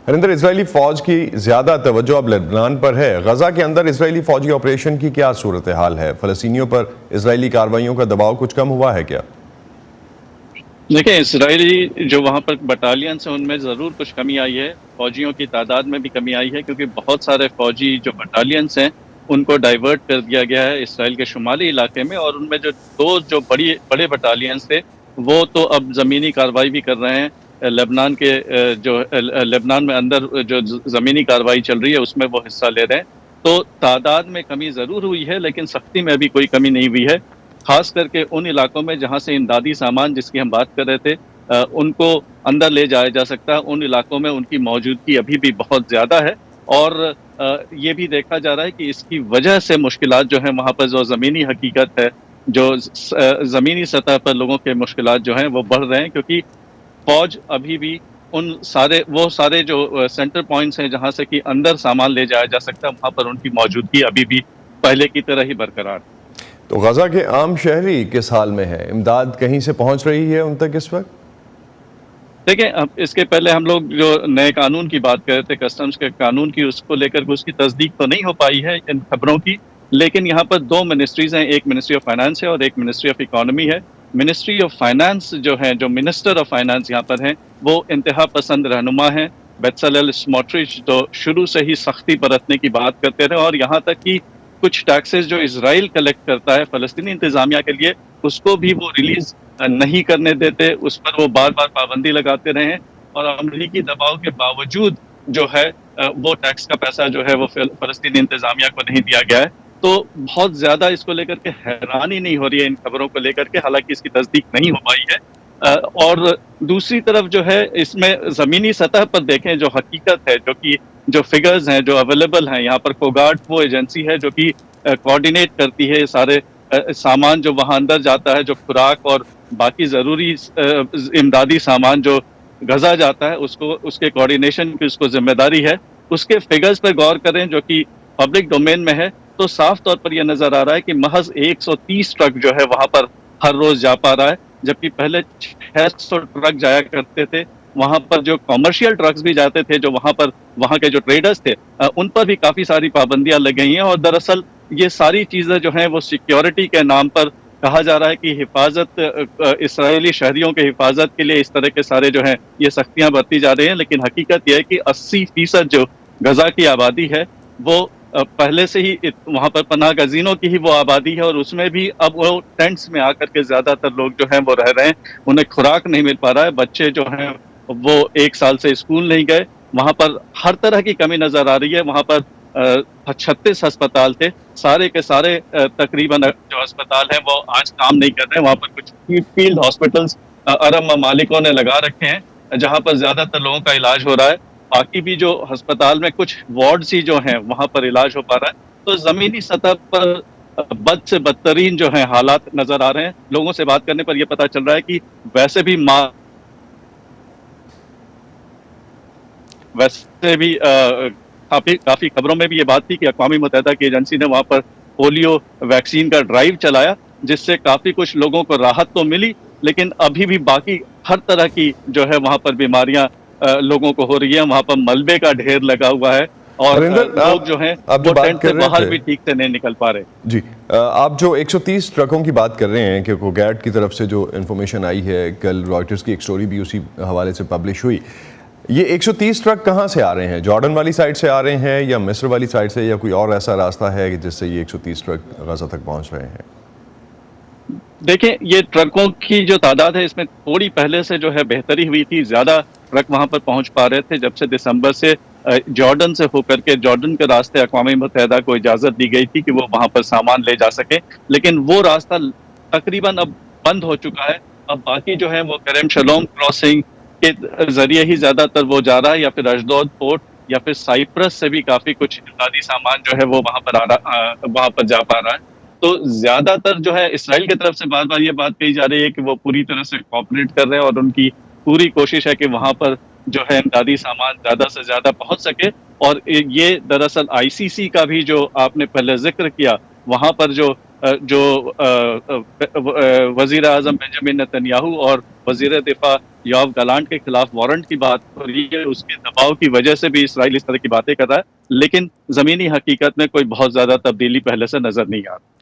Harinder, Israeli फौज की ज्यादा तवज्जो अब लेबनान पर है। गजा के अंदर इजरायली फौजी ऑपरेशन की क्या सूरत हाल है? फलस्तीनियों पर इजरायली कार्रवाइयों का दबाव कुछ कम हुआ है क्या? देखिए, इसराइली जो वहाँ पर बटालियंस हैं उनमें ज़रूर कुछ कमी आई है। फौजियों की तादाद में भी कमी आई है, क्योंकि बहुत सारे फौजी जो बटालियंस हैं उनको डाइवर्ट कर दिया गया है इसराइल के शुमाली इलाके में, और उनमें जो दो जो बड़े बटालियंस थे वो तो अब ज़मीनी कार्रवाई भी कर रहे हैं। लेबनान के लेबनान में अंदर जो ज़मीनी कार्रवाई चल रही है उसमें वो हिस्सा ले रहे हैं। तो तादाद में कमी ज़रूर हुई है, लेकिन सख्ती में अभी कोई कमी नहीं हुई है। खास करके उन इलाकों में जहां से इमदादी सामान जिसकी हम बात कर रहे थे उनको अंदर ले जाया जा सकता है, उन इलाकों में उनकी मौजूदगी अभी भी बहुत ज्यादा है। और ये भी देखा जा रहा है कि इसकी वजह से मुश्किलात जो है वहां पर जो जमीनी हकीकत है, जो जमीनी सतह पर लोगों के मुश्किलात जो हैं वो बढ़ रहे हैं, क्योंकि फौज अभी भी वो सारे जो सेंटर पॉइंट्स हैं जहां से कि अंदर सामान ले जाया जा सकता है, वहां पर उनकी मौजूदगी अभी भी पहले की तरह ही बरकरार है। तो गजा के आम शहरी किस हाल में है? इमदाद कहीं से पहुंच रही है उन तक इस वक्त? देखिए, अब इसके पहले हम लोग जो नए कानून की बात कर रहे थे, कस्टम्स के कानून की, उसको लेकर उसकी तस्दीक तो नहीं हो पाई है इन खबरों की। लेकिन यहाँ पर दो मिनिस्ट्रीज हैं, एक मिनिस्ट्री ऑफ फाइनेंस है और एक मिनिस्ट्री ऑफ इकोनॉमी है। मिनिस्ट्री ऑफ फाइनेंस जो है, जो मिनिस्टर ऑफ फाइनेंस यहाँ पर हैं, वो इंतहा पसंद रहनुमा हैं। बेत्सलेल स्मोट्रिच तो शुरू से ही सख्ती बरतने की बात करते रहे, और यहाँ तक कि कुछ टैक्सेस जो इसराइल कलेक्ट करता है फलस्तीनी इंतजामिया के लिए, उसको भी वो रिलीज नहीं करने देते। उस पर वो बार बार पाबंदी लगाते रहे हैं, और अमरीकी दबाव के बावजूद जो है वो टैक्स का पैसा जो है वो फलस्तीनी इंतजामिया को नहीं दिया गया है। तो बहुत ज्यादा इसको लेकर के हैरानी नहीं हो रही है इन खबरों को लेकर के, हालांकि इसकी तस्दीक नहीं हो पाई है। और दूसरी तरफ जो है, इसमें जमीनी सतह पर देखें जो हकीकत है, जो कि जो फिगर्स हैं जो अवेलेबल हैं, यहाँ पर कोगार्ड वो एजेंसी है जो कि कोऑर्डिनेट करती है सारे सामान जो वहां अंदर जाता है, जो खुराक और बाकी जरूरी इमदादी सामान जो गजा जाता है, उसको उसके कोऑर्डिनेशन की उसको जिम्मेदारी है। उसके फिगर्स पर गौर करें जो कि पब्लिक डोमेन में है, तो साफ तौर पर यह नजर आ रहा है कि महज 130 ट्रक जो है वहां पर हर रोज जा पा रहा है, जबकि पहले 600 ट्रक जाया करते थे। वहां पर जो कॉमर्शियल ट्रक्स भी जाते थे, जो वहां के जो ट्रेडर्स थे, उन पर भी काफी सारी पाबंदियां लग गई हैं। और दरअसल ये सारी चीजें जो हैं वो सिक्योरिटी के नाम पर कहा जा रहा है कि हिफाजत, इसराइली शहरियों के हिफाजत के लिए इस तरह के सारे जो हैं ये सख्तियां बरती जा रही हैं। लेकिन हकीकत यह है कि 80% जो गजा की आबादी है वो पहले से ही वहां पर पनाह गजीनों की ही वो आबादी है, और उसमें भी अब वो टेंट्स में आकर के ज्यादातर लोग जो हैं वो रह रहे हैं। उन्हें खुराक नहीं मिल पा रहा है, बच्चे जो हैं वो 1 साल से स्कूल नहीं गए। वहां पर हर तरह की कमी नजर आ रही है। वहां पर 36 अस्पताल थे, सारे के सारे तकरीबन जो अस्पताल हैं वो आज काम नहीं कर रहे हैं। वहां पर कुछ फील्ड हॉस्पिटल्स अरब ममालिकों ने लगा रखे हैं जहां पर ज्यादातर लोगों का इलाज हो रहा है। बाकी भी जो अस्पताल में कुछ वार्ड्स ही जो हैं वहां पर इलाज हो पा रहा है। तो जमीनी सतह पर बद से बदतरीन जो है हालात नजर आ रहे हैं। लोगों से बात करने पर यह पता चल रहा है कि वैसे भी काफी खबरों में भी ये बात थी कि अक़वाम मुत्तहिदा की एजेंसी ने वहां पर पोलियो वैक्सीन का ड्राइव चलाया, जिससे काफी कुछ लोगों को राहत तो मिली, लेकिन अभी भी बाकी हर तरह की जो है वहां पर बीमारियां लोगों को हो रही है। वहां पर मलबे का ढेर लगा हुआ है, और लोग जो हैं वो टेंट से बाहर भी ठीक से नहीं निकल पा रहे। जी, आप जो 130 ट्रकों की बात कर रहे हैं कि कोगैट की तरफ से जो इन्फॉर्मेशन आई है, कल रॉयटर्स की एक स्टोरी भी उसी हवाले से पब्लिश हुई, ये 130 ट्रक कहाँ से आ रहे हैं? जॉर्डन वाली साइड से आ रहे हैं या मिस्र वाली साइड से, या कोई और ऐसा रास्ता है जिससे ये 130 ट्रक गजा तक पहुंच रहे हैं? देखिए, ये ट्रकों की जो तादाद है इसमें थोड़ी पहले से जो है बेहतरी हुई थी। ज्यादा ट्रक वहां पर पहुंच पा रहे थे जब से दिसंबर से जॉर्डन से होकर के जॉर्डन के रास्ते अक़वाम मुत्तहिदा को इजाजत दी गई थी कि वो वहां पर सामान ले जा सके, लेकिन वो रास्ता तकरीबन अब बंद हो चुका है। अब बाकी जो है वो करम शलोम क्रॉसिंग के जरिए ही ज्यादातर वो जा रहा है, या फिर अशदोद पोर्ट या फिर साइप्रस से भी काफी कुछ इमदादी सामान जो है वो वहां पर जा पा रहा है। तो ज्यादातर जो है इसराइल की तरफ से बार बार ये बात कही जा रही है कि वो पूरी तरह से कोऑपरेट कर रहे हैं, और उनकी पूरी कोशिश है कि वहां पर जो है इमदादी सामान ज्यादा से ज्यादा पहुंच सके। और ये दरअसल आईसीसी का भी जो आपने पहले जिक्र किया, वहां पर जो वजीर आजम बेंजामिन नेतन्याहू और वजीर दिफा योआव गालांट के खिलाफ वारंट की बात हो रही है, उसके दबाव की वजह से भी इसराइल इस तरह की बातें कर रहा है, लेकिन जमीनी हकीकत में कोई बहुत ज्यादा तब्दीली पहले से नजर नहीं आ रही।